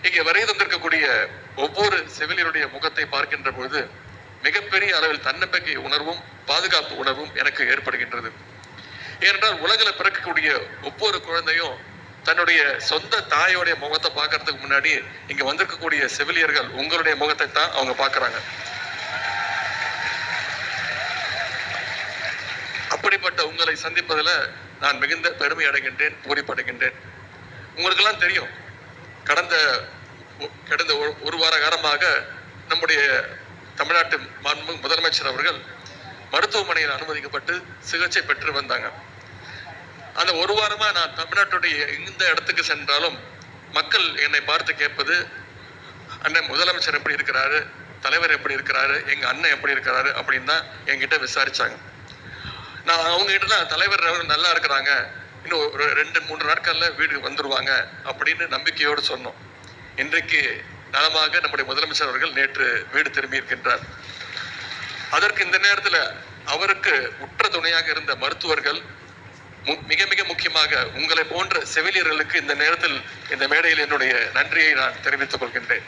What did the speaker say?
இங்கே வருகை தந்திருக்கக்கூடிய ஒவ்வொரு செவிலியருடைய முகத்தை பார்க்கின்ற பொழுது மிகப்பெரிய அளவில் தன்னம்பிக்கை உணர்வும் பாதுகாப்பு உணர்வும் எனக்கு ஏற்படுகின்றது. ஏனென்றால் உலகில் பிறக்கக்கூடிய ஒவ்வொரு குழந்தையும் தன்னுடைய சொந்த தாயோடைய முகத்தை பார்க்கறதுக்கு முன்னாடி இங்க வந்திருக்கக்கூடிய செவிலியர்கள் உங்களுடைய முகத்தை தான் அவங்க பார்க்கறாங்க. அப்படிப்பட்ட உங்களை சந்திப்பதில் நான் மிகுந்த பெருமை அடைகின்றேன், பூரிப்படைகின்றேன். உங்களுக்கெல்லாம் தெரியும், கடந்த ஒரு வார காலமாக நம்முடைய தமிழ்நாட்டு முதலமைச்சர் அவர்கள் மருத்துவமனையில் அனுமதிக்கப்பட்டு சிகிச்சை பெற்று வந்தாங்க. அந்த ஒரு வாரமா நான் தமிழ்நாட்டுடைய எந்த இடத்துக்கு சென்றாலும் மக்கள் என்னை பார்த்து கேட்பது, அண்ணன் முதலமைச்சர் எப்படி இருக்கிறாரு, தலைவர் எப்படி இருக்கிறாரு, எங்க அண்ணன் எப்படி இருக்கிறாரு அப்படின்னு தான் என்கிட்ட விசாரிச்சாங்க. நான் அவங்க கிட்ட தான் தலைவர் நல்லா இருக்கிறாங்க, இன்னும் ஒரு 2-3 நாட்கள்ல வீடு வந்துருவாங்க அப்படின்னு நம்பிக்கையோடு சொன்னோம். இன்றைக்கு நலமாக நம்முடைய முதலமைச்சர் அவர்கள் நேற்று வீடு திரும்பி இருக்கின்றார். அதற்கு இந்த நேரத்தில் அவருக்கு உற்ற துணையாக இருந்த மருத்துவர்கள், மிக மிக முக்கியமாக உங்களை போன்ற செவிலியர்களுக்கு இந்த நேரத்தில் இந்த மேடையில் என்னுடைய நன்றியை நான் தெரிவித்துக் கொள்கின்றேன்.